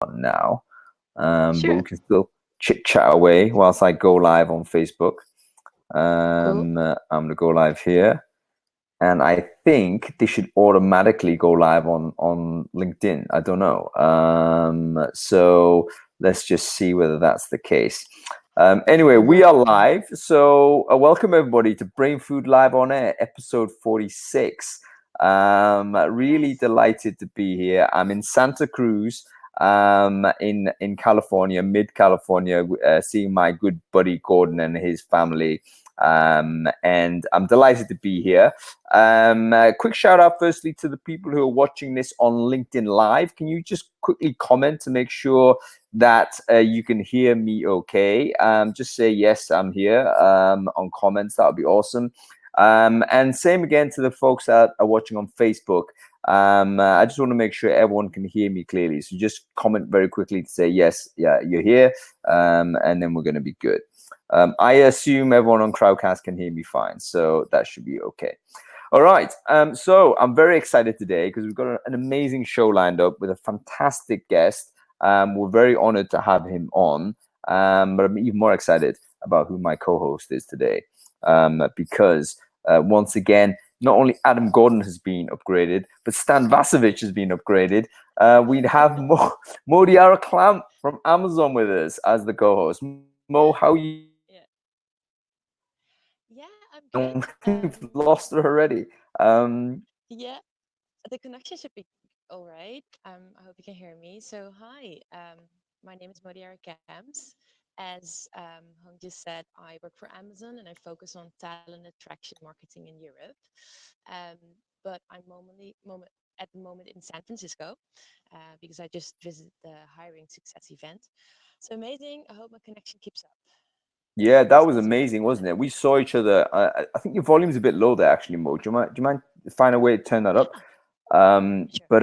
now, but we Sure. can still chit chat away whilst I go live on Facebook. Cool. I'm gonna go live here, and I think they should automatically go live on LinkedIn. I don't know. So let's just see whether that's the case. Anyway, we are live. So welcome everybody to Brainfood Live on Air, episode 46. Really delighted to be here. I'm in Santa Cruz, in California, mid California, seeing my good buddy Gordon and his family. And I'm delighted to be here. Quick shout out firstly to the people who are watching this on LinkedIn Live. Can you just quickly comment to make sure that you can hear me okay? Just say yes, I'm here on comments. That would be awesome. And same again to the folks that are watching on Facebook. I just want to make sure everyone can hear me clearly. So just comment very quickly to say yes, yeah, you're here, and then we're going to be good. I assume everyone on Crowdcast can hear me fine, so that should be okay. All right, so I'm very excited today because we've got an amazing show lined up with a fantastic guest. We're very honored to have him on, but I'm even more excited about who my co-host is today, because once again, not only Adam Gordon has been upgraded, but Stan Vasevich has been upgraded. We'd have Modiara Clamp from Amazon with us as the co-host. Mo, how are you? Yeah, I'm good. We've lost her already. Yeah, the connection should be all right. I hope you can hear me. So, hi, my name is Modiara Camps. As Hung just said, I work for Amazon and I focus on talent attraction marketing in Europe. Um, but I'm at the moment in San Francisco because I just visited the hiring success event. So amazing. I hope my connection keeps up. Yeah, that Let's was get to it. amazing, wasn't it? We saw each other. I think your volume's a bit low there, actually, Mo. Do you mind find a way to turn that up? Sure. But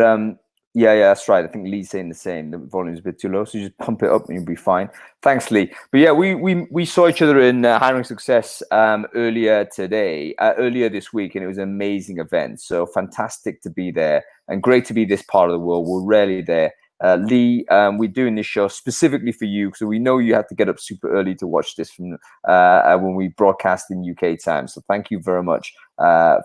yeah, that's right. I think Lee's saying the same. The volume's a bit too low, so you just pump it up and you'll be fine. Thanks, Lee. But yeah, we saw each other in Hiring Success earlier this week, and it was an amazing event. So fantastic to be there, and great to be this part of the world. We're rarely there. Lee, we're doing this show specifically for you, so we know you have to get up super early to watch this from when we broadcast in UK time. So thank you very much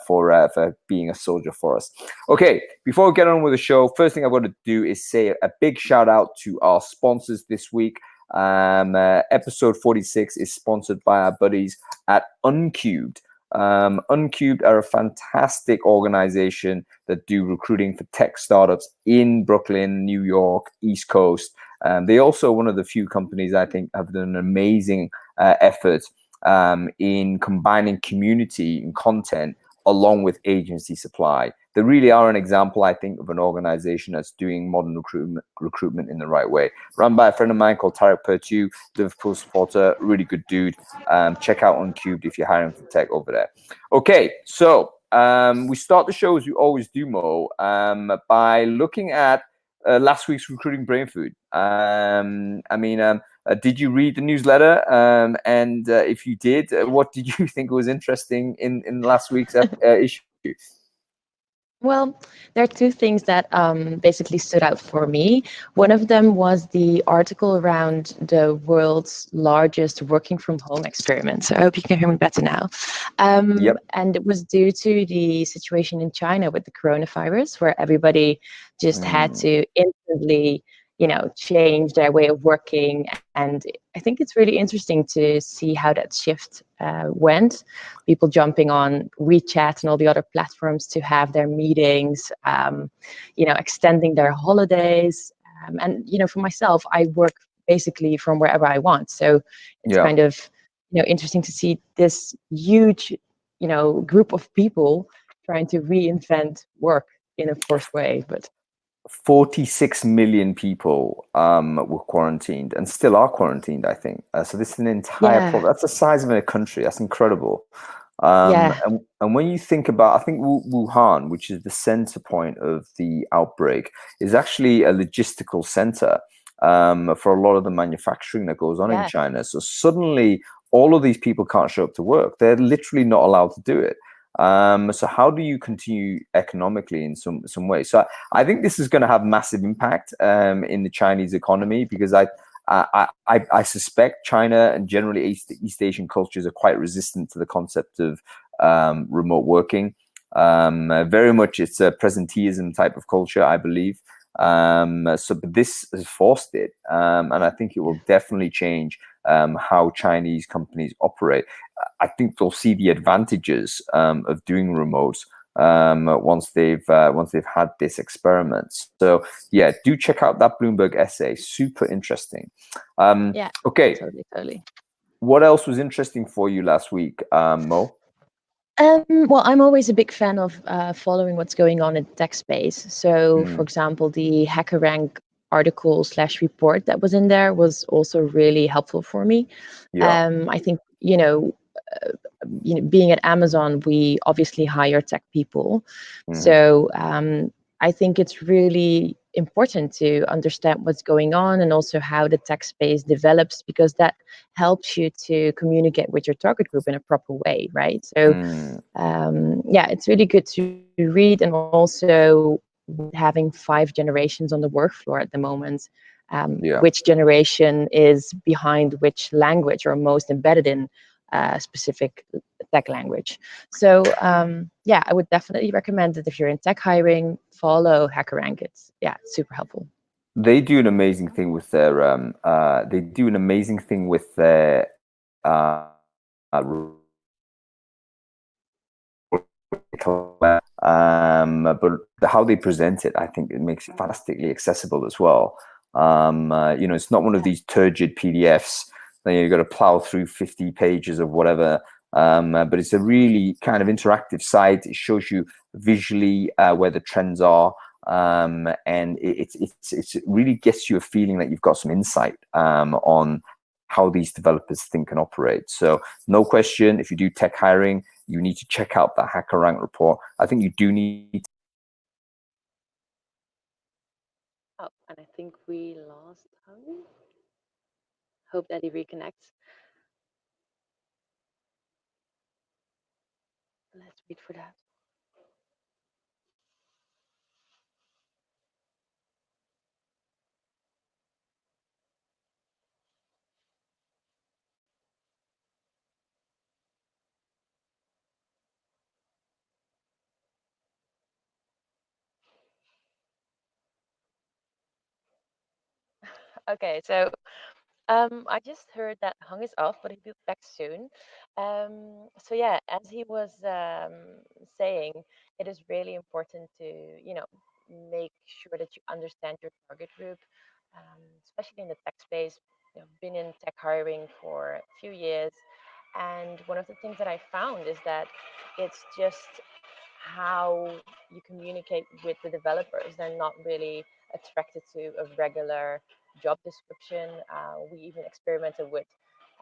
for being a soldier for us. Okay, before we get on with the show, first thing I've got to do is say a big shout out to our sponsors this week. Episode 46 is sponsored by our buddies at Uncubed. Uncubed are a fantastic organization that do recruiting for tech startups in Brooklyn, New York, East Coast. They also one of the few companies I think have done an amazing effort in combining community and content along with agency supply. They really are an example, I think, of an organization that's doing modern recruitment in the right way. Run by a friend of mine called Tarek Pertu, Liverpool supporter, really good dude. Check out Uncubed if you're hiring for tech over there. Okay, so we start the show as we always do, Mo, by looking at last week's Recruiting Brainfood. Did you read the newsletter? And if you did, what did you think was interesting in last week's issue? Well, there are two things that basically stood out for me. One of them was the article around the world's largest working from home experiment. So I hope you can hear me better now. Yep. And it was due to the situation in China with the coronavirus, where everybody just had to instantly, change their way of working. And I think it's really interesting to see how that shift went. People jumping on WeChat and all the other platforms to have their meetings, extending their holidays. And for myself, I work basically from wherever I want. So it's kind of, interesting to see this huge, group of people trying to reinvent work in a forced way. But 46 million people were quarantined and still are quarantined, I think. So this is an entire that's the size of a country. That's incredible. And when you think about, I think Wuhan, which is the center point of the outbreak, is actually a logistical center for a lot of the manufacturing that goes on in China. So suddenly all of these people can't show up to work. They're literally not allowed to do it. So how do you continue economically in some way? So I think this is going to have massive impact in the Chinese economy, because I suspect China and generally East Asian cultures are quite resistant to the concept of remote working. Very much it's a presenteeism type of culture, I believe. But this has forced it, and I think it will definitely change how Chinese companies operate. I think they'll see the advantages of doing remote once they've had this experiment. So yeah, do check out that Bloomberg essay. Super interesting. Yeah, Okay, totally. what else was interesting for you last week, Mo? Well, I'm always a big fan of following what's going on in the tech space. So, for example, the HackerRank article / report that was in there was also really helpful for me. Yeah. I think being at Amazon, we obviously hire tech people. So I think it's really important to understand what's going on and also how the tech space develops, because that helps you to communicate with your target group in a proper way, right? So yeah, it's really good to read. And also with having 5 generations on the work floor at the moment, Yeah. which generation is behind which language or most embedded in specific tech language. So yeah, I would definitely recommend that if you're in tech hiring, follow HackerRank. It's super helpful. They do an amazing thing with their but how they present it, I think it makes it fantastically accessible as well. It's not one of these turgid PDFs that you've got to plow through 50 pages of whatever. But it's a really kind of interactive site. It shows you visually where the trends are, and it really gets you a feeling that you've got some insight on how these developers think and operate. So no question, if you do tech hiring, you need to check out that HackerRank report. I think you do need. Oh, and I think we lost Hung. Hope that he reconnects. Let's wait for that. Okay, so I just heard that Hung is off, but he'll be back soon. So yeah, as he was saying, it is really important to, make sure that you understand your target group, especially in the tech space. Been in tech hiring for a few years, and one of the things that I found is that it's just how you communicate with the developers. They're not really attracted to a regular job description. We even experimented with,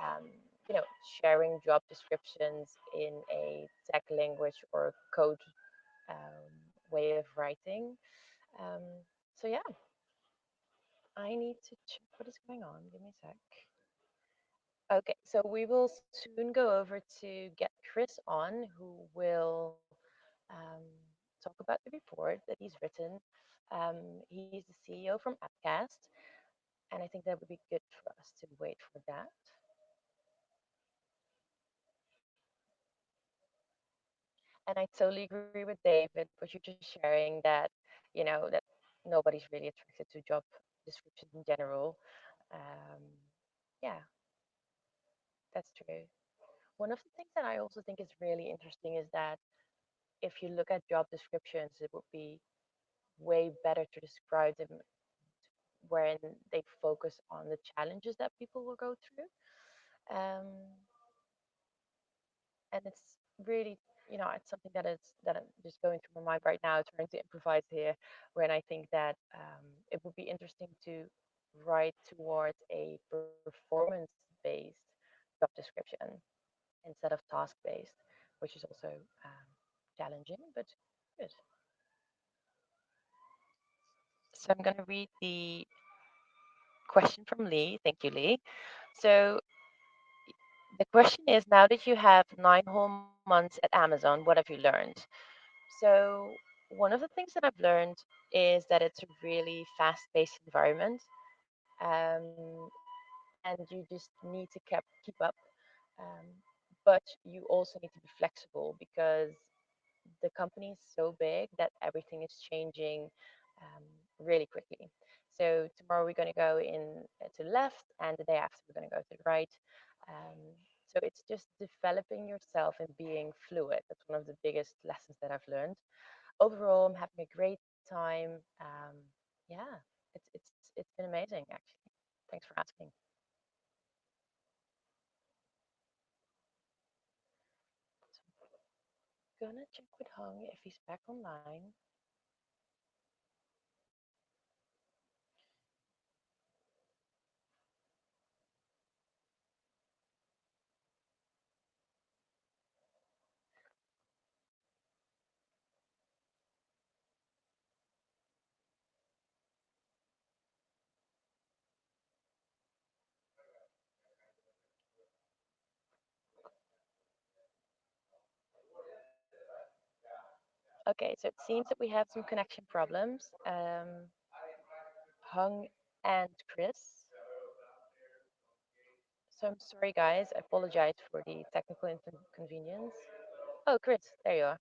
um, sharing job descriptions in a tech language or code way of writing. Um, so yeah, I need to check what is going on. Give me a sec. Okay, so we will soon go over to get Chris on, who will um, talk about the report that he's written. He's the CEO from Appcast, and I think that would be good for us to wait for that. And I totally agree with David, what you're just sharing, that that nobody's really attracted to job descriptions in general. Um, yeah, that's true. One of the things that I also think is really interesting is that if you look at job descriptions, it would be way better to describe them wherein they focus on the challenges that people will go through. Um, and it's really, it's something that I'm just going through my mind right now, trying to improvise here, when I think that it would be interesting to write towards a performance-based job description instead of task-based, which is also challenging, but good. So I'm going to read the question from Lee. Thank you, Lee. So the question is, now that you have 9 whole months months at Amazon, what have you learned? So one of the things that I've learned is that it's a really fast-paced environment, and you just need to keep up. Um, but you also need to be flexible because the company is so big that everything is changing um, really quickly. So tomorrow we're going to go in to the left, and the day after we're going to go to the right. Um, so it's just developing yourself and being fluid. That's one of the biggest lessons that I've learned. Overall, I'm having a great time. Yeah, it's been amazing actually. Thanks for asking. So gonna check with Hung if he's back online. Okay, so it seems that we have some connection problems. Hung and Chris. So I'm sorry, guys. I apologize for the technical inconvenience. Oh, Chris, there you are.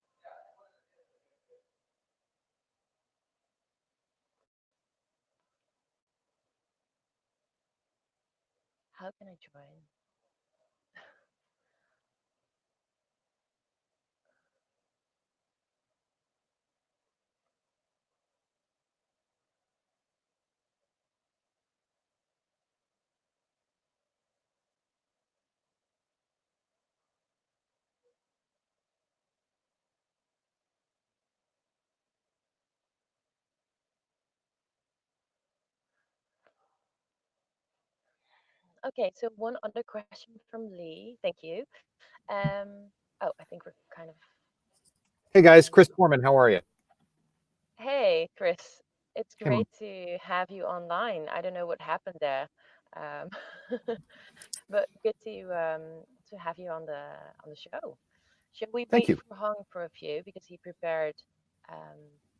How can I join? Okay, so one other question from Lee. Thank you. Oh, I think we're kind of Hey guys, Chris having. Forman, how are you? Hey, Chris. It's Hey, great to have you online. I don't know what happened there, um, but good to have you on the show. Shall we thank wait you. for Hong for a few because he prepared, um,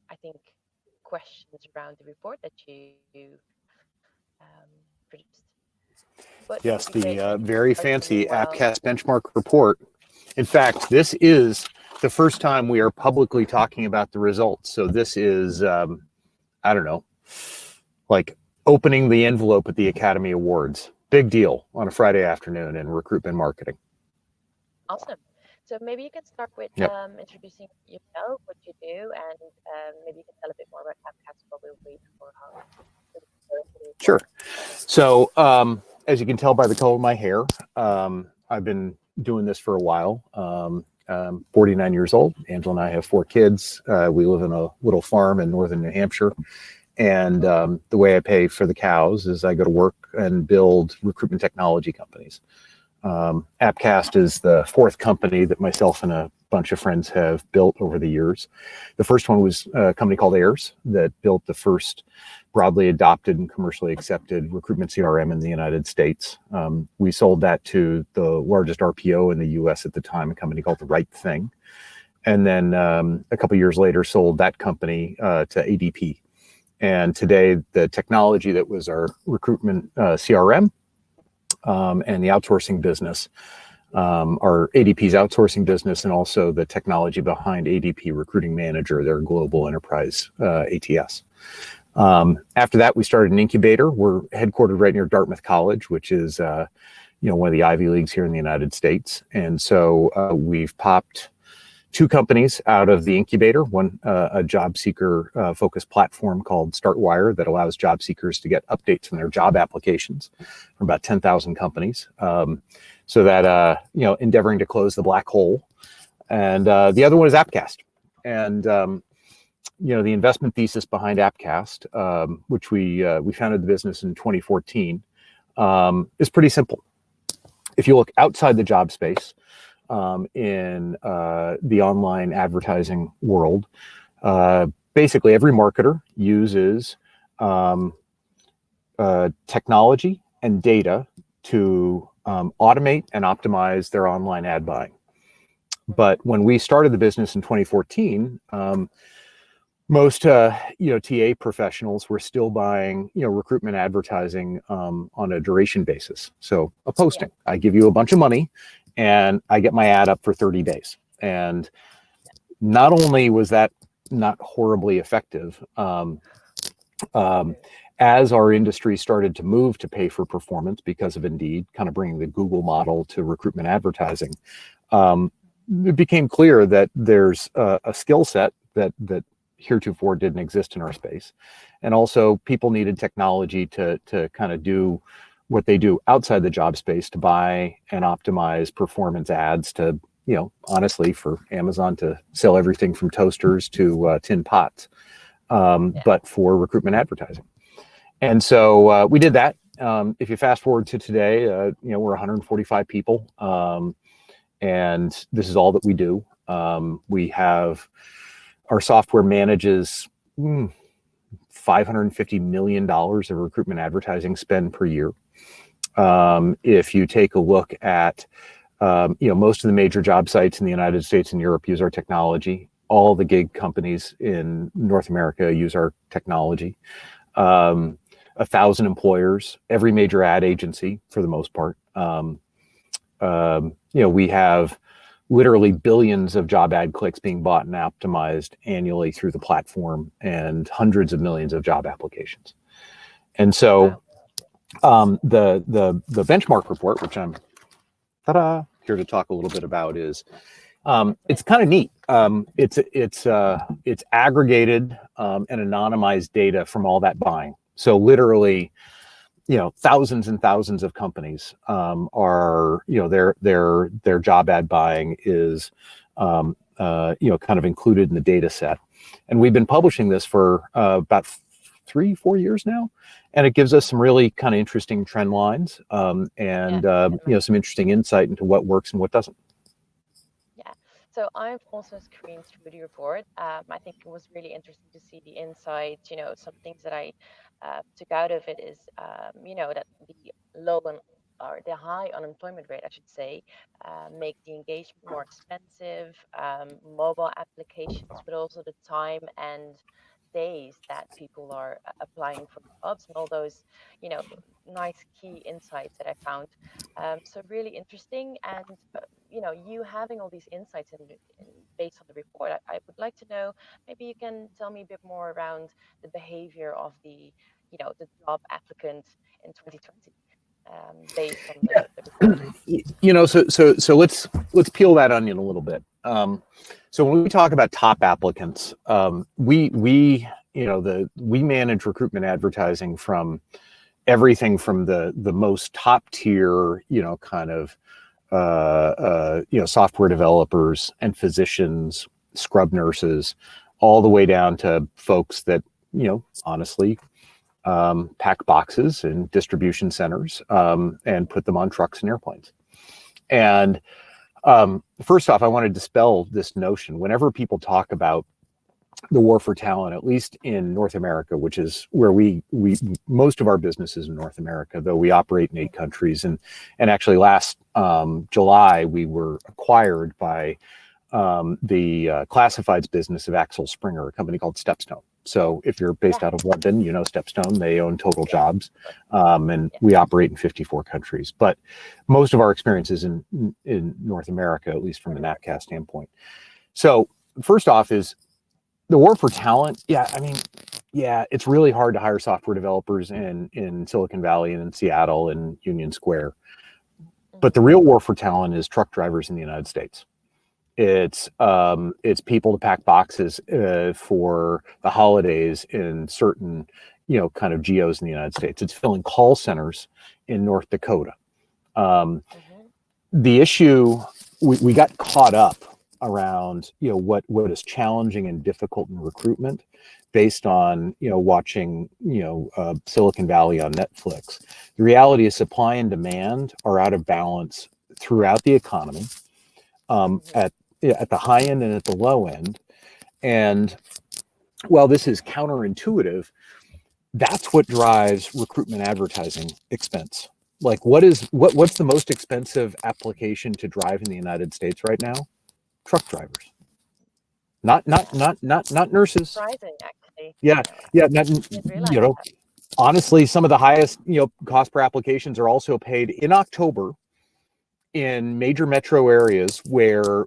I think, questions around the report that you produced. But it would Yes, be the great if you could very start fancy meanwhile. AppCast benchmark report. In fact, this is the first time we are publicly talking about the results. So this is, I don't know, like opening the envelope at the Academy Awards. Big deal on a Friday afternoon in recruitment marketing. Awesome. So maybe you can start with Yep, introducing yourself, what you do, and maybe you can tell a bit more about Appcast while we wait for Hong to go into the report. sure. So as you can tell by the color of my hair, I've been doing this for a while. I'm 49 years old. Angela and I have 4 kids. We live in a little farm in northern New Hampshire. And the way I pay for the cows is I go to work and build recruitment technology companies. Appcast is the 4th company that myself and a bunch of friends have built over the years. The first one was a company called Airs that built the first broadly adopted and commercially accepted recruitment CRM in the United States. We sold that to the largest RPO in the US at the time, a company called The Right Thing. And then a couple of years later, sold that company to ADP. And today, the technology that was our recruitment CRM and the outsourcing business, our ADP's outsourcing business, and also the technology behind ADP Recruiting Manager, their global enterprise ATS. After that, we started an incubator. We're headquartered right near Dartmouth College, which is one of the Ivy Leagues here in the United States. And so we've popped 2 companies out of the incubator, one a job seeker focused platform called StartWire that allows job seekers to get updates on their job applications from about 10,000 companies. So that, endeavoring to close the black hole. And the other one is Appcast. And, the investment thesis behind Appcast, which we founded the business in 2014, is pretty simple. If you look outside the job space, in the online advertising world. Basically, every marketer uses technology and data to automate and optimize their online ad buying. But when we started the business in 2014, most TA professionals were still buying recruitment advertising on a duration basis. So a posting, I give you a bunch of money and I get my ad up for 30 days. And not only was that not horribly effective, as our industry started to move to pay for performance because of Indeed, kind of bringing the Google model to recruitment advertising, it became clear that there's a skill set that heretofore didn't exist in our space. And also people needed technology to kind of do what they do outside the job space, to buy and optimize performance ads to, honestly, for Amazon to sell everything from toasters to tin pots, but for recruitment advertising. And so we did that. If you fast forward to today, we're 145 people. And this is all that we do. We have, our software manages $550 million of recruitment advertising spend per year. If you take a look at, most of the major job sites in the United States and Europe use our technology. All the gig companies in North America use our technology. 1,000 employers, every major ad agency for the most part. We have literally billions of job ad clicks being bought and optimized annually through the platform, and hundreds of millions of job applications. And so the benchmark report, which I'm here to talk a little bit about, is it's kind of neat. It's aggregated and anonymized data from all that buying. So literally, thousands and thousands of companies are, their job ad buying is, kind of included in the data set. And we've been publishing this for about 3-4 years now. And it gives us some really kind of interesting trend lines some interesting insight into what works and what doesn't. Yeah. So I've also screened through the report. I think it was really interesting to see the insights. Some things that I took out of it is, that the or the high unemployment rate, I should say, make the engagement more expensive, mobile applications, but also the time and days that people are applying for jobs, and all those, nice key insights that I found. So really interesting. And, you having all these insights based on the report, I would like to know, maybe you can tell me a bit more around the behavior of the job applicant in 2020, based on the report. So let's peel that onion a little bit. So when we talk about top applicants, we manage recruitment advertising from everything from the most top tier, software developers and physicians, scrub nurses, all the way down to folks that, honestly, pack boxes in distribution centers and put them on trucks and airplanes. And first off, I want to dispel this notion. Whenever people talk about the war for talent, at least in North America, which is where we most of our business is in North America, though we operate in 8 countries. And actually last July, we were acquired by the classifieds business of Axel Springer, a company called Stepstone. So if you're based out of London, Stepstone, they own Total Jobs, and we operate in 54 countries. But most of our experience is in North America, at least from the NatCast standpoint. So first off is the war for talent. It's really hard to hire software developers in Silicon Valley and in Seattle and Union Square. But the real war for talent is truck drivers in the United States. It's people to pack boxes for the holidays in certain, kind of geos in the United States. It's filling call centers in North Dakota. The issue, we got caught up around, what is challenging and difficult in recruitment based on, watching, Silicon Valley on Netflix. The reality is supply and demand are out of balance throughout the economy, at the high end and at the low end. And while this is counterintuitive, that's what drives recruitment advertising expense. Like what's the most expensive application to drive in the United States right now? truck drivers, not nurses. Surprising, actually. Yeah, Didn't realize you know, that. honestly, some of the highest, cost per applications are also paid in October in major metro areas where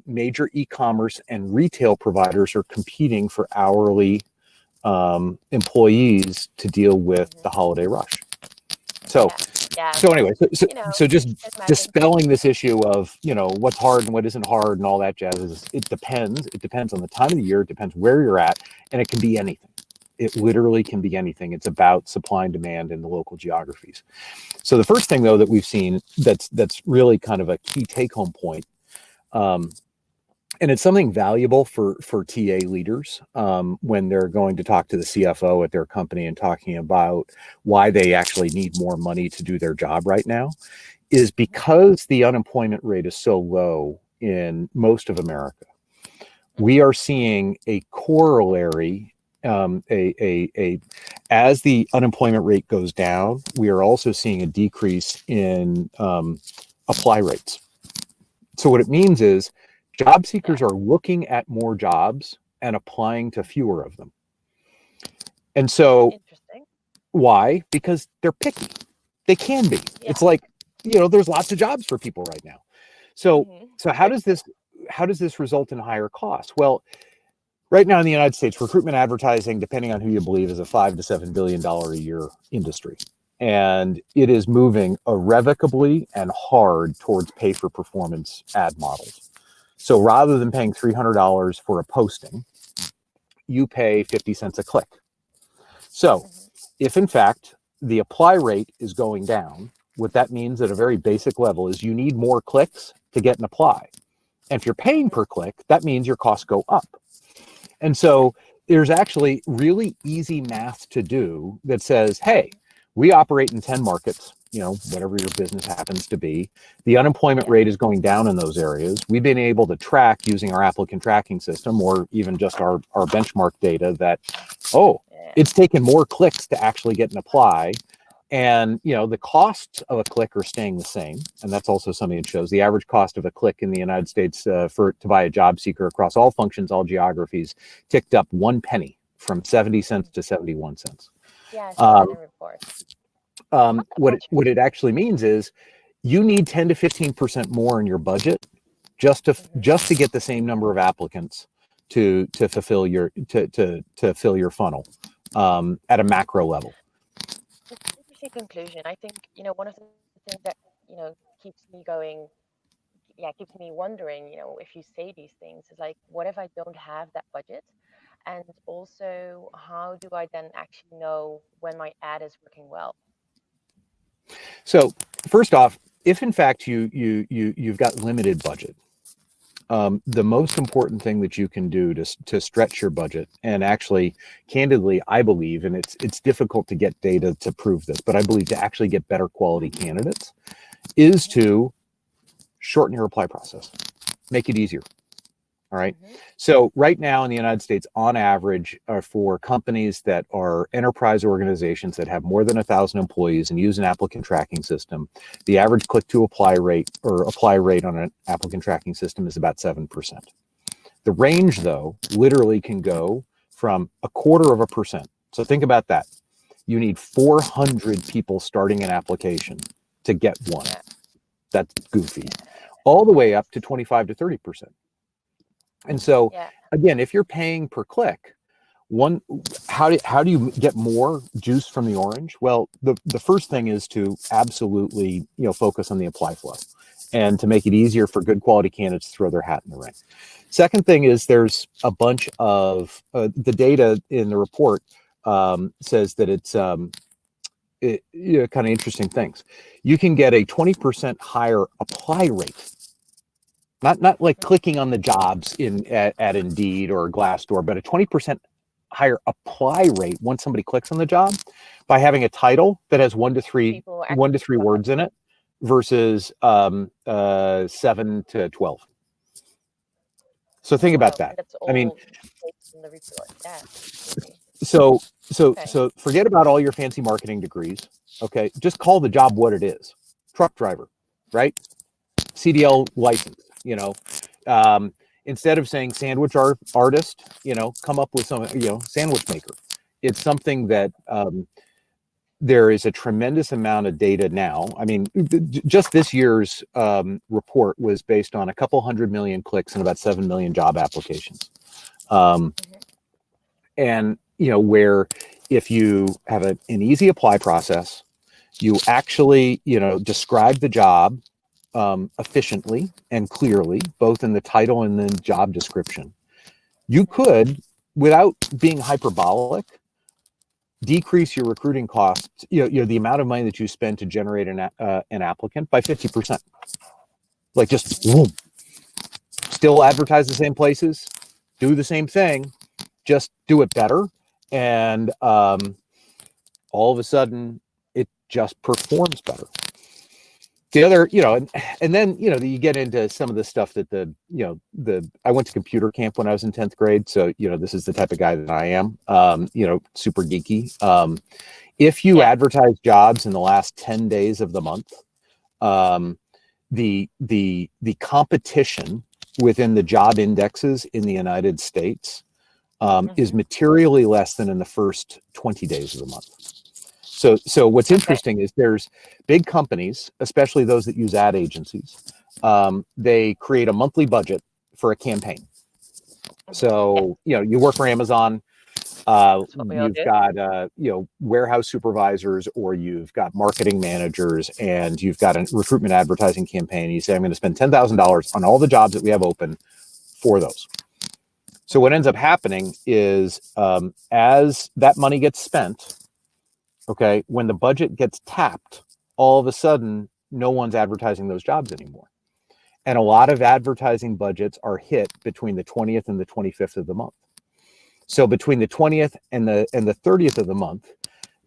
major e-commerce and retail providers are competing for hourly employees to deal with the holiday rush. So, Yeah. so anyway, so just Imagine. dispelling this issue of what's hard and what isn't hard and all that jazz is it depends. It depends on the time of the year. It depends where you're at, and it can be anything. It literally can be anything. It's about supply and demand in the local geographies. So the first thing, though, that we've seen that's really kind of a key take-home point, and it's something valuable for TA leaders when they're going to talk to the CFO at their company and talking about why they actually need more money to do their job right now, is because the unemployment rate is so low in most of America. We are seeing a corollary. As the unemployment rate goes down, we are also seeing a decrease in apply rates. So what it means is job seekers are looking at more jobs and applying to fewer of them. And so why? Because they're picky. They can be. Yeah. It's like, there's lots of jobs for people right now. So how does this result in higher costs? Well, right now in the United States, recruitment advertising, depending on who you believe, is a $5 to $7 billion a year industry. And it is moving irrevocably and hard towards pay for performance ad models. So rather than paying $300 for a posting, you pay 50 cents a click. So if in fact the apply rate is going down, what that means at a very basic level is you need more clicks to get an apply. And if you're paying per click, that means your costs go up. And so there's actually really easy math to do that says, hey, we operate in 10 markets, whatever your business happens to be. The unemployment rate is going down in those areas. We've been able to track using our applicant tracking system or even just our benchmark data that, it's taken more clicks to actually get an apply. And, the costs of a click are staying the same. And that's also something that shows the average cost of a click in the United States to buy a job seeker across all functions, all geographies, ticked up 1 penny from 70 cents to 71 cents. Yeah, I saw that in reports. What it actually means is you need 10 to 15% more in your budget just to get the same number of applicants to fulfill your to fill your funnel at a macro level. Conclusion. I think one of the things that keeps me going, keeps me wondering, if you say these things, is like, what if I don't have that budget? And also, how do I then actually know when my ad is working well? So first off, if in fact you've got limited budget, the most important thing that you can do to stretch your budget, and actually, candidly, I believe, and it's difficult to get data to prove this, but I believe to actually get better quality candidates, is to shorten your apply process, make it easier. All right. So right now in the United States, on average, for companies that are enterprise organizations that have more than 1,000 employees and use an applicant tracking system, the average click to apply rate on an applicant tracking system is about 7%. The range, though, literally can go from 0.25%. So think about that. You need 400 people starting an application to get one. That's goofy. All the way up to 25 to 30%. And so, again, if you're paying per click, how do you get more juice from the orange? Well, the first thing is to absolutely focus on the apply flow and to make it easier for good quality candidates to throw their hat in the ring. Second thing is there's a bunch of the data in the report says that it's kind of interesting things. You can get a 20% higher apply rate. Not like clicking on the jobs at Indeed or Glassdoor, but a 20% higher apply rate once somebody clicks on the job by having a title that has 1 to 3 words in it versus 7 to 12. So think about that. I mean, so forget about all your fancy marketing degrees. Okay, just call the job what it is: truck driver, right? CDL license. Instead of saying sandwich artist, come up with some, sandwich maker. It's something that there is a tremendous amount of data now. I mean, just this year's report was based on a couple 100 million clicks and about 7 million job applications. And, where if you have an easy apply process, you actually, describe the job efficiently and clearly, both in the title and the job description, you could, without being hyperbolic, decrease your recruiting costs, the amount of money that you spend to generate an applicant by 50%. Like just boom. Still advertise the same places, do the same thing, just do it better. And all of a sudden it just performs better. The other, and then, you get into some of the stuff that I went to computer camp when I was in 10th grade. So, this is the type of guy that I am, super geeky. If you advertise jobs in the last 10 days of the month, the competition within the job indexes in the United States is materially less than in the first 20 days of the month. So what's interesting is there's big companies, especially those that use ad agencies, they create a monthly budget for a campaign. So, you work for Amazon, you've got, warehouse supervisors, or you've got marketing managers, and you've got a recruitment advertising campaign. You say, I'm going to spend $10,000 on all the jobs that we have open for those. So what ends up happening is as that money gets spent, okay, when the budget gets tapped, all of a sudden, no one's advertising those jobs anymore. And a lot of advertising budgets are hit between the 20th and the 25th of the month. So between the 20th and the 30th of the month,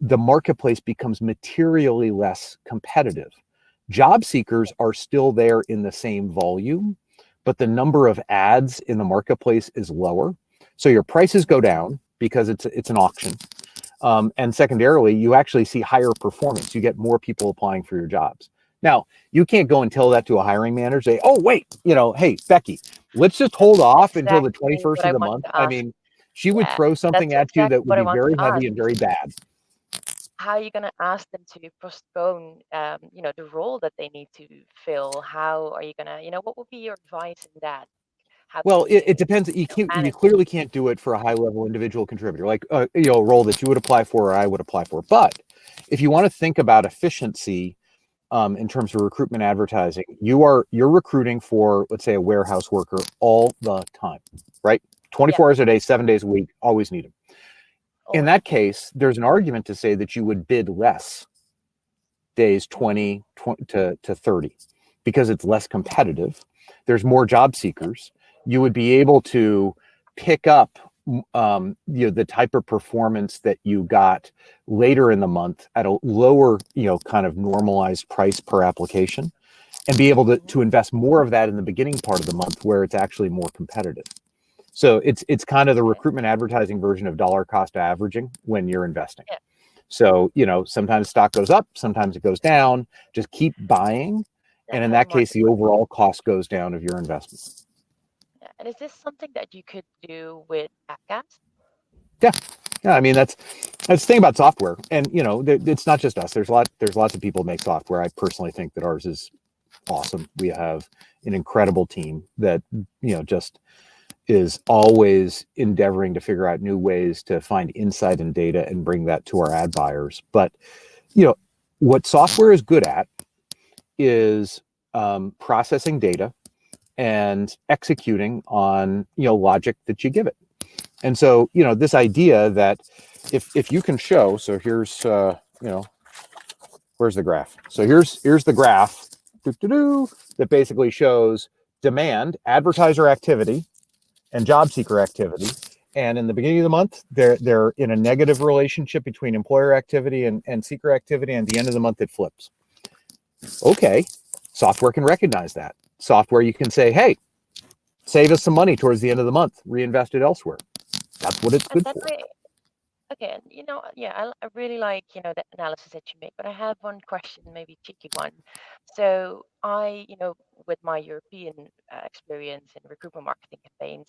the marketplace becomes materially less competitive. Job seekers are still there in the same volume, but the number of ads in the marketplace is lower. So your prices go down because it's an auction. And secondarily, you actually see higher performance. You get more people applying for your jobs. Now, you can't go and tell that to a hiring manager, say, oh, wait, hey, Becky, let's just hold off until the 21st of the month. I mean, she would throw something at you that would be very heavy and very bad. How are you going to ask them to postpone, the role that they need to fill? How are you going to, what would be your advice in that? Well, it depends. You clearly can't do it for a high-level individual contributor, like a role that you would apply for or I would apply for. But if you want to think about efficiency in terms of recruitment advertising, you're recruiting for, let's say, a warehouse worker all the time, right? 24 hours a day, 7 days a week, always need them. In that case, there's an argument to say that you would bid less days 20 to 30 because it's less competitive. There's more job seekers. You would be able to pick up the type of performance that you got later in the month at a lower, kind of normalized price per application, and be able to invest more of that in the beginning part of the month where it's actually more competitive. So it's kind of the recruitment advertising version of dollar cost averaging when you're investing. Yeah. So, sometimes stock goes up, sometimes it goes down. Just keep buying. And in that case, the overall cost goes down of your investment. Yeah. And is this something that you could do with podcasts? Yeah. I mean, that's the thing about software. And, it's not just us. There's lots of people who make software. I personally think that ours is awesome. We have an incredible team that, just is always endeavoring to figure out new ways to find insight and data and bring that to our ad buyers. But, what software is good at is processing data and executing on, logic that you give it. And so, this idea that if you can show, so here's, where's the graph? So here's the graph that basically shows demand, advertiser activity, and job seeker activity. And in the beginning of the month, they're in a negative relationship between employer activity and seeker activity. And at the end of the month, it flips. Okay, software can recognize that. Software, you can say, hey, save us some money towards the end of the month, reinvest it elsewhere. That's what it's good for. Okay, and I really like, the analysis that you make, but I have one question, maybe cheeky one. So with my European experience in recruitment marketing campaigns,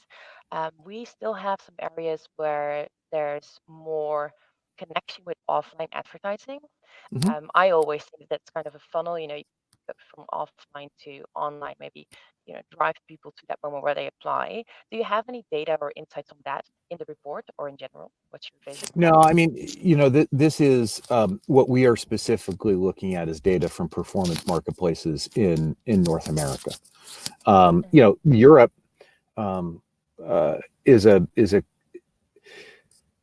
we still have some areas where there's more connection with offline advertising. Mhm. I always think that's kind of a funnel, you go from offline to online, maybe, drive people to that moment where they apply. Do you have any data or insights on that in the report or in general? What's your vision? No, I mean, this is what we are specifically looking at is data from performance marketplaces in North America. Europe um, is a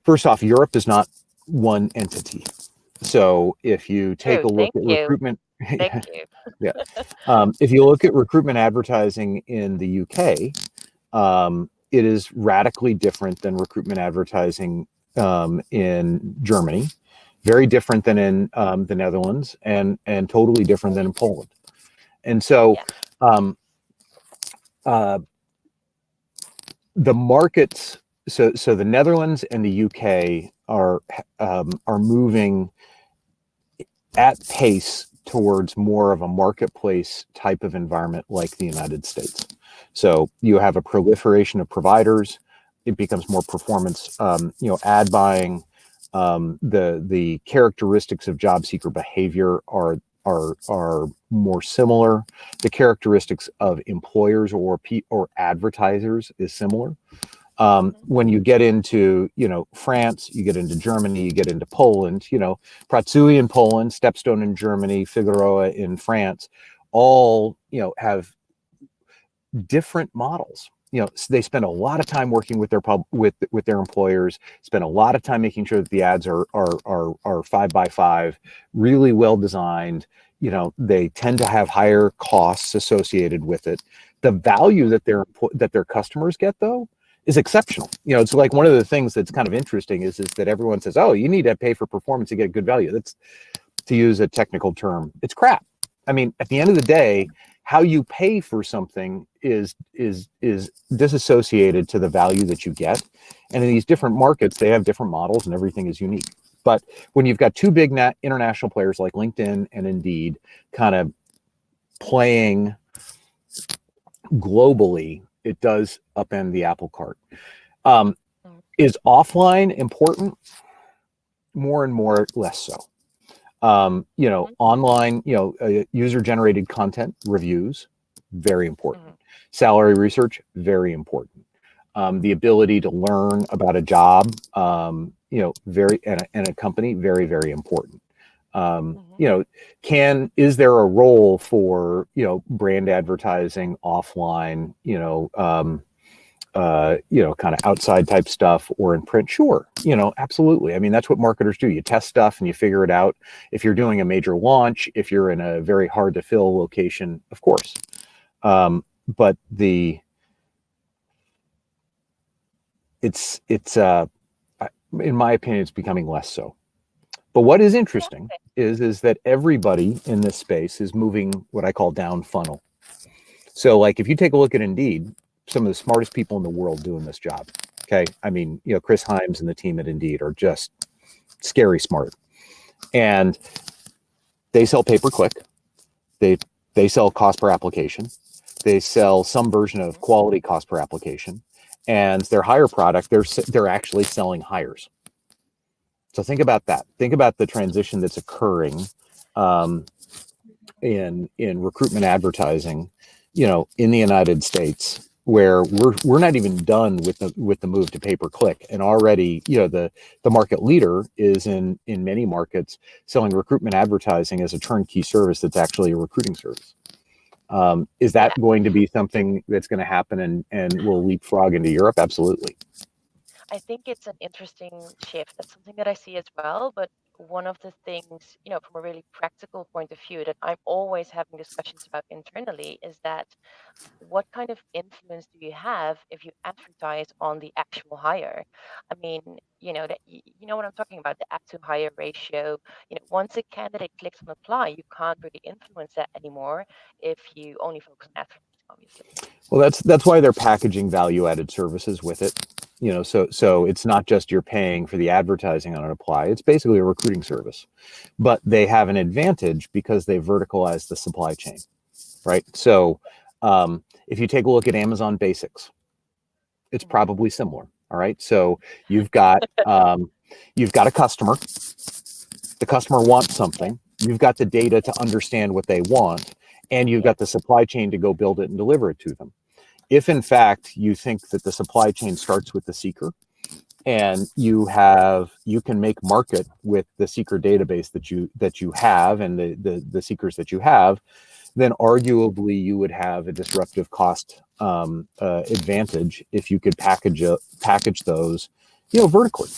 first off, Europe is not one entity. So if you take True. a look Thank at you. recruitment, Thank you. yeah, if you look at recruitment advertising in the UK, it is radically different than recruitment advertising in Germany, very different than in the Netherlands, and totally different than in Poland. And so, Yeah. uh, the markets, so the Netherlands and the UK are moving at pace towards more of a marketplace type of environment like the United States. So you have a proliferation of providers. It becomes more performance, ad buying. The characteristics of job seeker behavior are more similar. The characteristics of employers or advertisers is similar. When you get into, France, you get into Germany, you get into Poland, Pratsui in Poland, Stepstone in Germany, Figueroa in France, all, have different models. They spend a lot of time working with their with their employers, spend a lot of time making sure that the ads are 5x5, really well designed. They tend to have higher costs associated with it. The value that their customers get, though, is exceptional. It's like one of the things that's kind of interesting is that everyone says, "Oh, you need to pay for performance to get good value." That's, to use a technical term, it's crap. I mean, at the end of the day, how you pay for something is disassociated to the value that you get. And in these different markets, they have different models and everything is unique. But when you've got two big international players like LinkedIn and Indeed kind of playing globally, it does upend the apple cart. Is offline important? More and more, less so. Online, user-generated content reviews, very important. Salary research, very important. The ability to learn about a job, very and a company, very, very important. Is there a role for brand advertising offline? Kind of outside type stuff or in print? Sure. Absolutely. I mean, that's what marketers do. You test stuff and you figure it out. If you're doing a major launch, if you're in a very hard to fill location, of course. But it's in my opinion, it's becoming less so. But what is interesting is that everybody in this space is moving what I call down funnel. So like if you take a look at Indeed, some of the smartest people in the world doing this job. Okay. I mean, Chris Himes and the team at Indeed are just scary smart. And they sell pay-per-click. They sell cost per application. They sell some version of quality cost per application. And their hire product, they're actually selling hires. So think about that. Think about the transition that's occurring in recruitment advertising, in the United States, where we're not even done with the move to pay-per-click, and already the market leader is in many markets selling recruitment advertising as a turnkey service that's actually a recruiting service. Is that going to be something that's going to happen and will leapfrog into Europe? Absolutely. I think it's an interesting shift. That's something that I see as well. But one of the things, from a really practical point of view, that I'm always having discussions about internally is that what kind of influence do you have if you advertise on the actual hire? I mean, that you know what I'm talking about, the add to hire ratio. Once a candidate clicks on apply, you can't really influence that anymore if you only focus on advertising, obviously. Well, that's why they're packaging value-added services with it. So it's not just you're paying for the advertising on an apply. It's basically a recruiting service, but they have an advantage because they verticalize the supply chain, right? So if you take a look at Amazon Basics, it's probably similar. All right. So you've got a customer. The customer wants something. You've got the data to understand what they want, and you've got the supply chain to go build it and deliver it to them. If in fact you think that the supply chain starts with the seeker, and you can make market with the seeker database that you have and the seekers that you have, then arguably you would have a disruptive cost advantage if you could package those, vertically.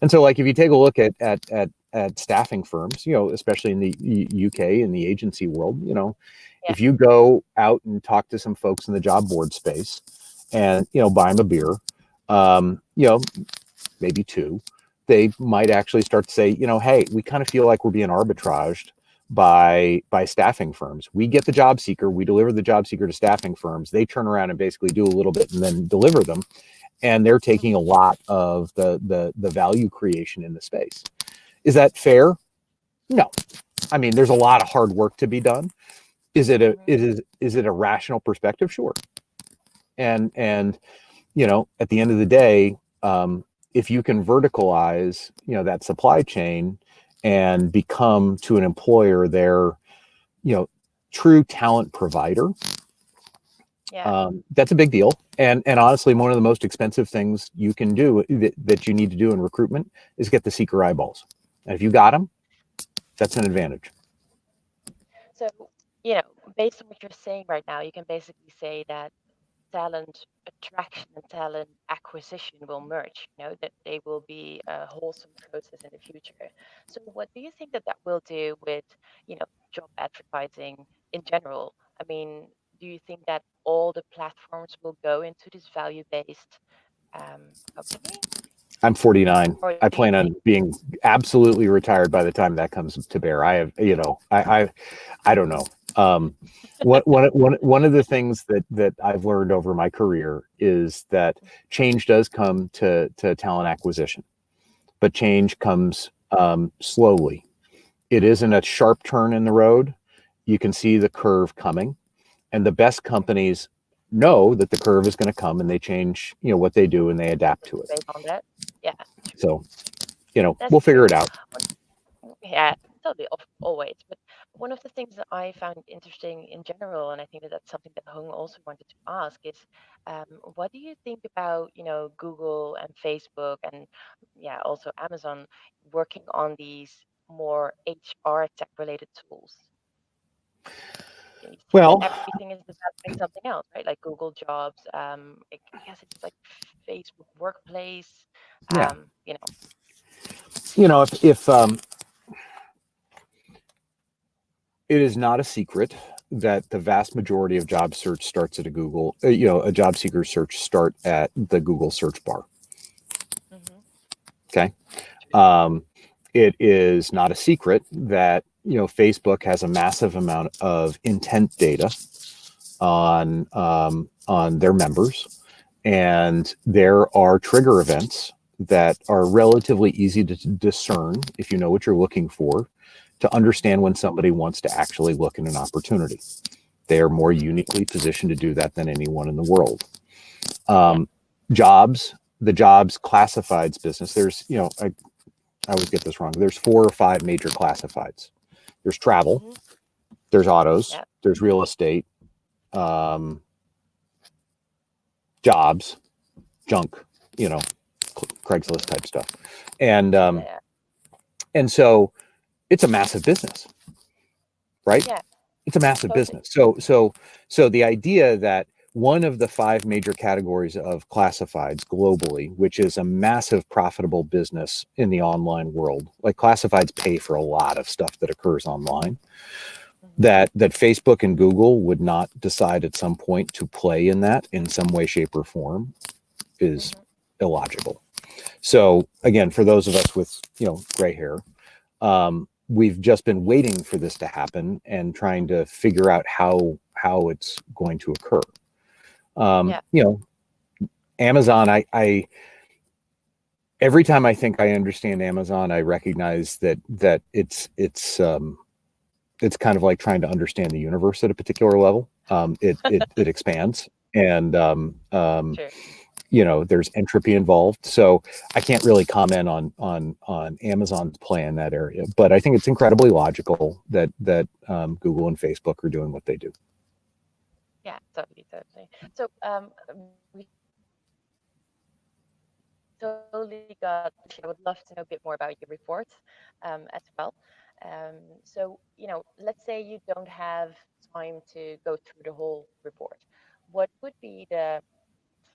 And so, like, if you take a look at staffing firms, especially in the UK, in the agency world, if you go out and talk to some folks in the job board space and, buy them a beer, maybe two, they might actually start to say, hey, we kind of feel like we're being arbitraged by staffing firms. We get the job seeker, we deliver the job seeker to staffing firms. They turn around and basically do a little bit and then deliver them. And they're taking a lot of the value creation in the space. Is that fair? No. I mean, there's a lot of hard work to be done. Is it a rational perspective? Sure. And at the end of the day, if you can verticalize, that supply chain and become to an employer their, true talent provider, that's a big deal. And honestly, one of the most expensive things you can do that you need to do in recruitment is get the seeker eyeballs. And if you got them, that's an advantage. So, based on what you're saying right now, you can basically say that talent attraction and talent acquisition will merge, that they will be a wholesome process in the future. So what do you think that will do with, job advertising in general? I mean, do you think that all the platforms will go into this value-based company? I'm 49. I plan on being absolutely retired by the time that comes to bear. I have, I don't know. One of the things that I've learned over my career is that change does come to talent acquisition, but change comes slowly. It isn't a sharp turn in the road. You can see the curve coming, and the best companies know that the curve is going to come, and they change, what they do, and they adapt to it. Based on that, yeah. So, we'll figure it out. Yeah, totally, always. But one of the things that I found interesting in general, and I think that that's something that Hung also wanted to ask, is what do you think about, Google and Facebook and also Amazon working on these more HR tech related tools? Well, everything is developing something else, right? Like Google Jobs. I guess it's like Facebook Workplace. If it is not a secret that the vast majority of job search starts at a Google, a job seeker search start at the Google search bar. Okay. It is not a secret that, Facebook has a massive amount of intent data on their members. And there are trigger events that are relatively easy to discern if you know what you're looking for, to understand when somebody wants to actually look at an opportunity. They are more uniquely positioned to do that than anyone in the world. The jobs classifieds business, there's, I always get this wrong. There's 4 or 5 major classifieds. There's travel, there's autos, there's real estate, jobs, junk, Craigslist type stuff. And so it's a massive business, right? Yeah. It's a massive business. So the idea that one of the 5 major categories of classifieds globally, which is a massive profitable business in the online world, like classifieds pay for a lot of stuff that occurs online, that Facebook and Google would not decide at some point to play in that in some way, shape, or form is illogical. So again, for those of us with, gray hair, we've just been waiting for this to happen and trying to figure out how it's going to occur. Amazon, every time I think I understand Amazon, I recognize that it's kind of like trying to understand the universe at a particular level. It expands, and Sure. there's entropy involved. So I can't really comment on Amazon's play in that area, but I think it's incredibly logical that Google and Facebook are doing what they do. Yeah, totally. So we totally got. I would love to know a bit more about your report as well. So let's say you don't have time to go through the whole report. What would be the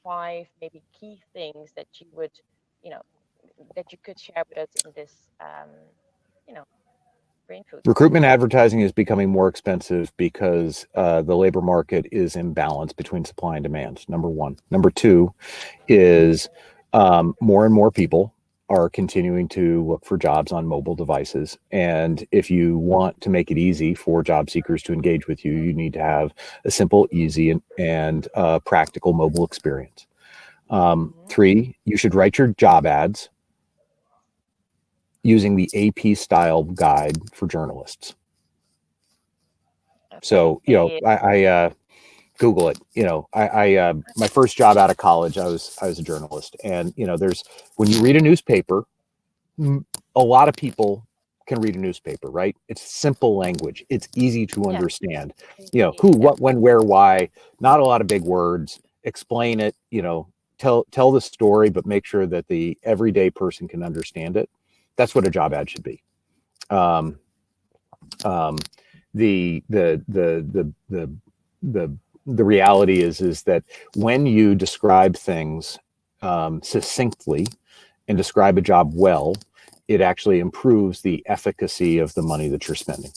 5 maybe key things that you would, you know, that you could share with us in this, you know, brain food? Recruitment advertising is becoming more expensive because the labor market is imbalanced between supply and demand. Number one. Number two is more and more people are continuing to look for jobs on mobile devices. And if you want to make it easy for job seekers to engage with you, you need to have a simple, easy, and practical mobile experience. Three, you should write your job ads using the AP style guide for journalists. Okay. So, I Google it. I my first job out of college, I was a journalist, and there's when you read a newspaper, a lot of people can read a newspaper, right? It's simple language. It's easy to understand. Who, what, when, where, why. Not a lot of big words. Explain it. Tell the story, but make sure that the everyday person can understand it. That's what a job ad should be. The reality is that when you describe things succinctly and describe a job well, it actually improves the efficacy of the money that you're spending.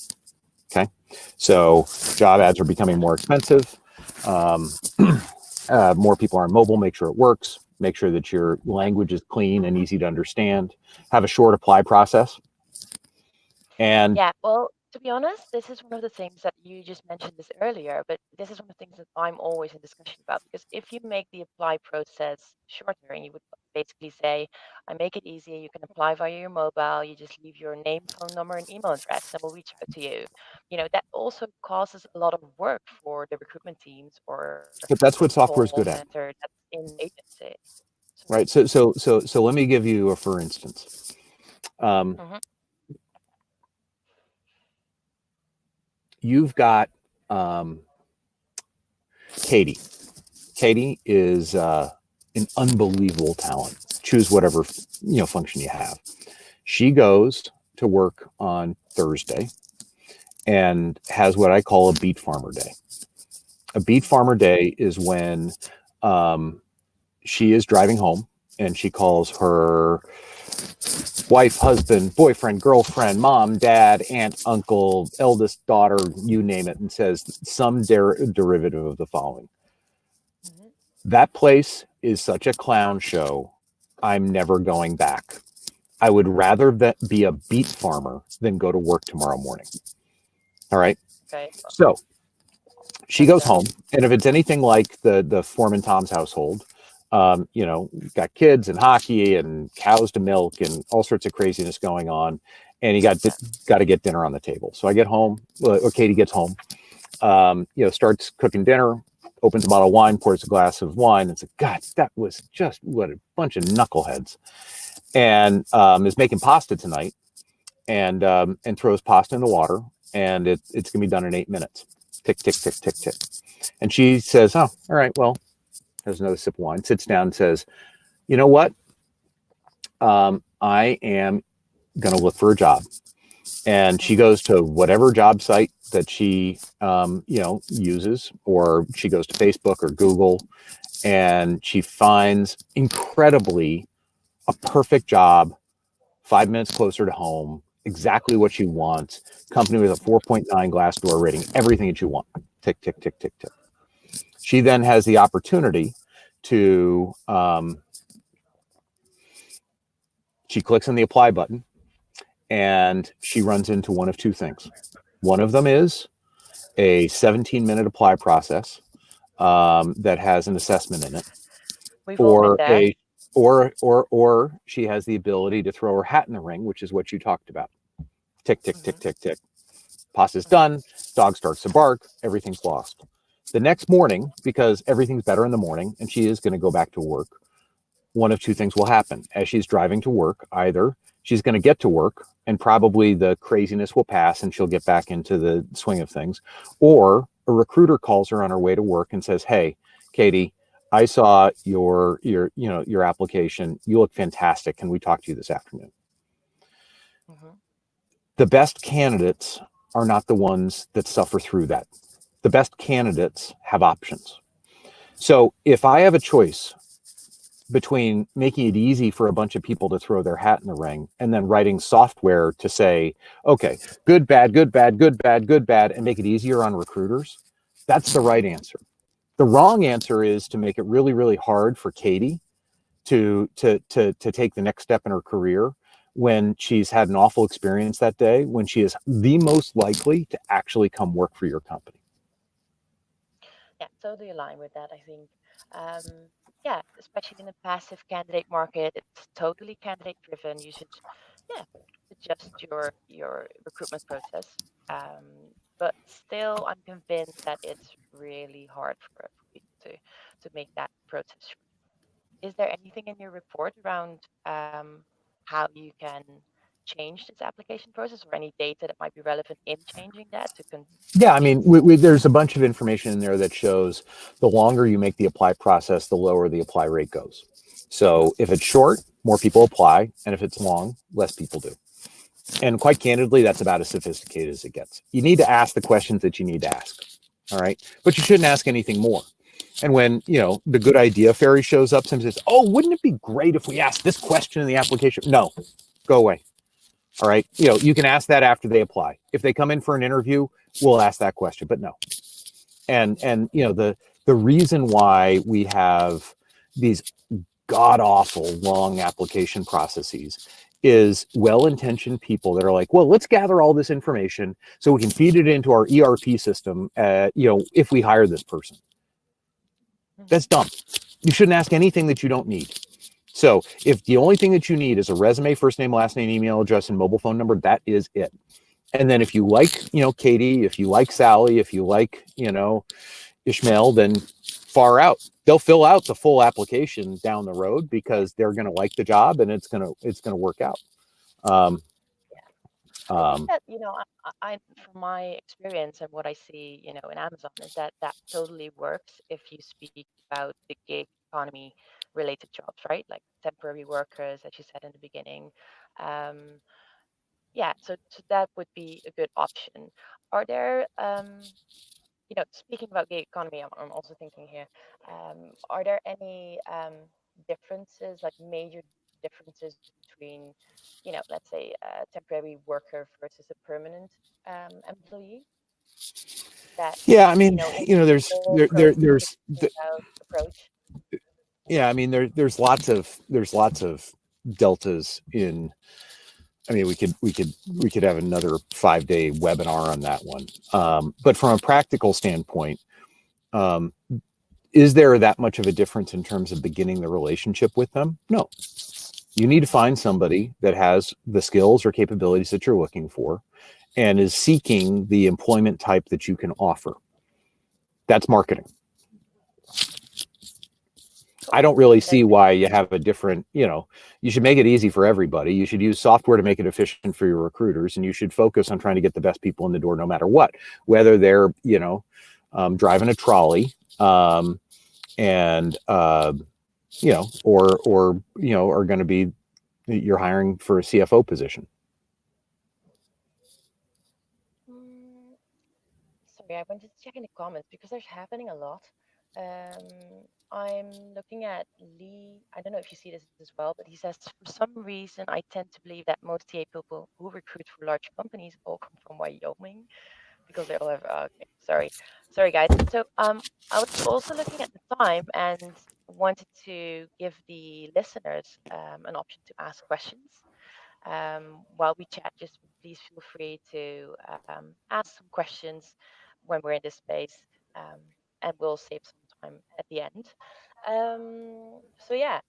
Okay, so job ads are becoming more expensive. More people are on mobile. Make sure it works. Make sure that your language is clean and easy to understand. Have a short apply process. And yeah, well, to be honest, this is one of the things that you just mentioned this earlier, but this is one of the things that I'm always in discussion about, because if you make the apply process shorter and you would basically say, I make it easy, you can apply via your mobile, you just leave your name, phone number, and email address, and we'll reach out to you. That also causes a lot of work for the recruitment teams or but that's the what software is call good at, center that's in the agency. right? So let me give you a for instance. You've got Katie. Katie is an unbelievable talent. Choose whatever function you have. She goes to work on Thursday and has what I call a beet farmer day. A beet farmer day is when she is driving home and she calls her wife, husband, boyfriend, girlfriend, mom, dad, aunt, uncle, eldest daughter, you name it, and says some derivative of the following. That place is such a clown show. I'm never going back. I would rather be a beet farmer than go to work tomorrow morning. All right. Okay. So she goes home, and if it's anything like the Forman Tom's household, got kids and hockey and cows to milk and all sorts of craziness going on, and you got to get dinner on the table. So I get home, or Katie gets home, starts cooking dinner, opens a bottle of wine, pours a glass of wine, and says, God, that was just what a bunch of knuckleheads. And is making pasta tonight, and throws pasta in the water, and it's gonna be done in 8 minutes. Tick, tick, tick, tick, tick. And she says, oh, all right, well, has another sip of wine, sits down and says, you know what? I am gonna look for a job. And she goes to whatever job site that she uses, or she goes to Facebook or Google, and she finds incredibly a perfect job 5 minutes closer to home, exactly what she wants, company with a 4.9 Glassdoor rating, everything that you want. Tick, tick, tick, tick, tick. She then has the opportunity to, she clicks on the apply button, and she runs into one of two things. One of them is a 17-minute apply process that has an assessment in it. We've all been there. or she has the ability to throw her hat in the ring, which is what you talked about. Tick, tick, tick, tick, tick. Pasta's done. Dog starts to bark. Everything's lost. The next morning, because everything's better in the morning and she is going to go back to work, one of two things will happen. As she's driving to work, either she's going to get to work and probably the craziness will pass and she'll get back into the swing of things, or a recruiter calls her on her way to work and says, "Hey, Katie, I saw your application. You look fantastic. Can we talk to you this afternoon?" The best candidates are not the ones that suffer through that. The best candidates have options. So if I have a choice between making it easy for a bunch of people to throw their hat in the ring and then writing software to say, okay, good, bad, good, bad, good, bad, good, bad, and make it easier on recruiters, that's the right answer. The wrong answer is to make it really, really hard for Katie to take the next step in her career when she's had an awful experience that day, when she is the most likely to actually come work for your company. Yeah, totally aligned with that. I think, yeah, especially in the passive candidate market, it's totally candidate driven. You should, yeah, adjust your recruitment process. But still, I'm convinced that it's really hard for people to make that process short. Is there anything in your report around how you can change this application process, or any data that might be relevant in changing that to Yeah, I mean, there's a bunch of information in there that shows the longer you make the apply process, the lower the apply rate goes. So if it's short, more people apply, and if it's long, less people do. And quite candidly, that's about as sophisticated as it gets. You need to ask the questions that you need to ask, all right? But you shouldn't ask anything more. And when, the good idea fairy shows up and says, "Oh, wouldn't it be great if we asked this question in the application?" No, go away. All right. You can ask that after they apply. If they come in for an interview, we'll ask that question, but no. And the reason why we have these god awful long application processes is well-intentioned people that are like, well, let's gather all this information so we can feed it into our ERP system, if we hire this person. That's dumb. You shouldn't ask anything that you don't need. So if the only thing that you need is a resume, first name, last name, email address, and mobile phone number, that is it. And then if you like, Katie, if you like Sally, if you like, Ishmael, then far out. They'll fill out the full application down the road because they're going to like the job and it's going to work out. I think that, from my experience and what I see, in Amazon, is that totally works if you speak about the gig economy related jobs, right? Like temporary workers, as you said in the beginning. Yeah, so that would be a good option. Are there, speaking about gig economy, I'm also thinking here, are there any differences, like major differences between, let's say a temporary worker versus a permanent employee? That, Yeah, I mean, in there's whole there's approach. yeah, I mean, there's lots of deltas in. I mean, we could have another 5-day webinar on that one. But from a practical standpoint, is there that much of a difference in terms of beginning the relationship with them? No. You need to find somebody that has the skills or capabilities that you're looking for and is seeking the employment type that you can offer. That's marketing. I don't really see why you have a different, you should make it easy for everybody. You should use software to make it efficient for your recruiters, and you should focus on trying to get the best people in the door no matter what, whether they're, driving a trolley, and, are going to be, you're hiring for a CFO position. Sorry, I wanted to check in the comments because there's happening a lot. I'm looking at Lee. I don't know if you see this as well, but he says, for some reason, I tend to believe that most TA people who recruit for large companies all come from Wyoming because they all have. Okay, sorry, guys. So I was also looking at the time and wanted to give the listeners an option to ask questions. While we chat, just please feel free to ask some questions when we're in this space, and we'll save some time at the end. So yeah,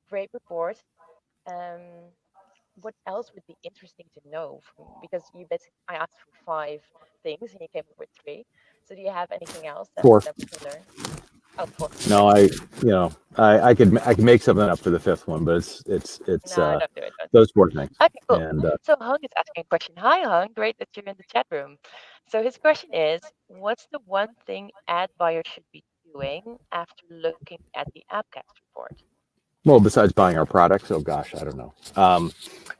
great report. What else would be interesting to know because I asked for 5 things and you came up with 3. So do you have anything else that 4. we can learn? Oh, 4. No, I could make something up for the 5th one, but it's No, don't do it. Don't do those 4 things. it. Okay, cool. And So Hung is asking a question. Hi, Hung. Great that you're in the chat room. So his question is, what's the one thing ad buyers should be doing after looking at the AppCast report? well, besides buying our products, oh gosh, I don't know.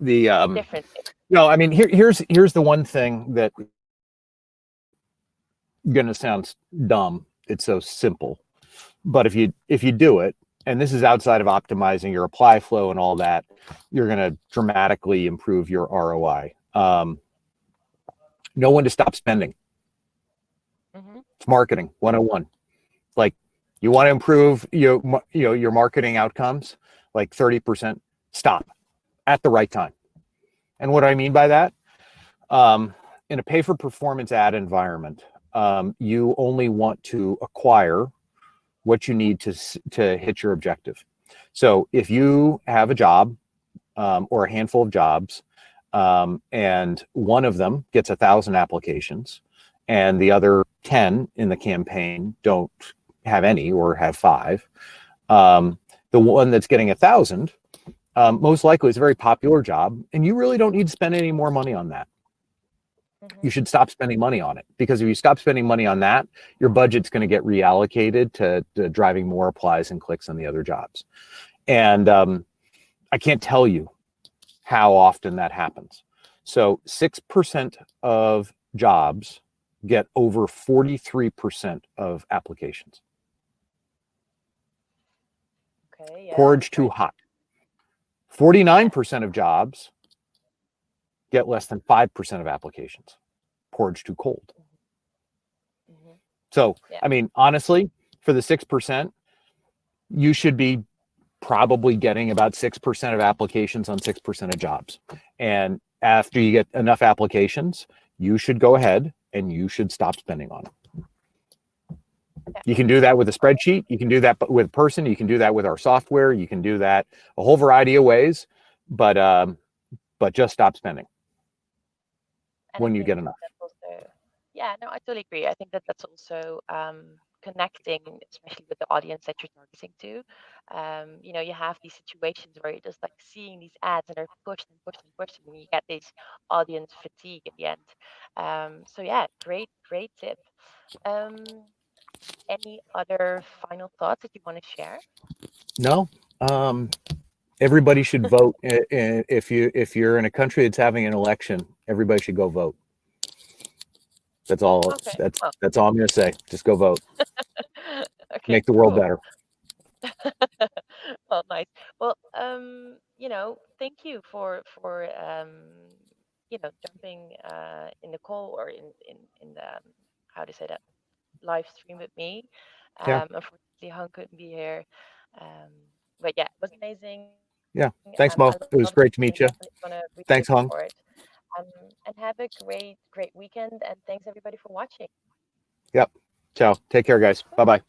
Different things. No, I mean here's the one thing that gonna sound dumb. It's so simple, but if you do it, and this is outside of optimizing your apply flow and all that, you're gonna dramatically improve your ROI. Know when to stop spending. Mm-hmm. It's marketing 101. Like, you want to improve your marketing outcomes, like 30%, stop at the right time. And what I mean by that, in a pay for performance ad environment, you only want to acquire what you need to hit your objective. So if you have a job or a handful of jobs, and one of them gets 1,000 applications and the other 10 in the campaign don't have any or have 5, the one that's getting 1,000 most likely is a very popular job, and you really don't need to spend any more money on that. Mm-hmm. You should stop spending money on it, because if you stop spending money on that, your budget's going to get reallocated to driving more applies and clicks on the other jobs. And I can't tell you how often that happens. So 6% of jobs get over 43% of applications. Okay, yeah. Porridge too hot. 49% of jobs get less than 5% of applications. Porridge too cold. Mm-hmm. So, yeah. I mean, honestly, for the 6%, you should be probably getting about 6% of applications on 6% of jobs. And after you get enough applications, you should go ahead and you should stop spending on it. Yeah. You can do that with a spreadsheet. You can do that with a person. You can do that with our software. You can do that a whole variety of ways, but just stop spending when you get enough. Also, yeah, no, I totally agree. I think that's also connecting, especially with the audience that you're targeting to. You have these situations where you're just like seeing these ads and they're pushed and pushed and pushed, and you get this audience fatigue at the end. So yeah, great tip. Any other final thoughts that you want to share? No. Everybody should vote. If you're in a country that's having an election, everybody should go vote. That's all. Okay. That's all I'm going to say. Just go vote. Okay, make the world better. Well, nice. Well, thank you for jumping in the call or in the how to say that, live stream with me. Unfortunately, Hung couldn't be here. But yeah, it was amazing. Yeah. Thanks, Mo. It was great to meet you. Thanks, Hung. And have a great weekend. And thanks everybody for watching. Yep. Ciao. Take care, guys. Bye-bye.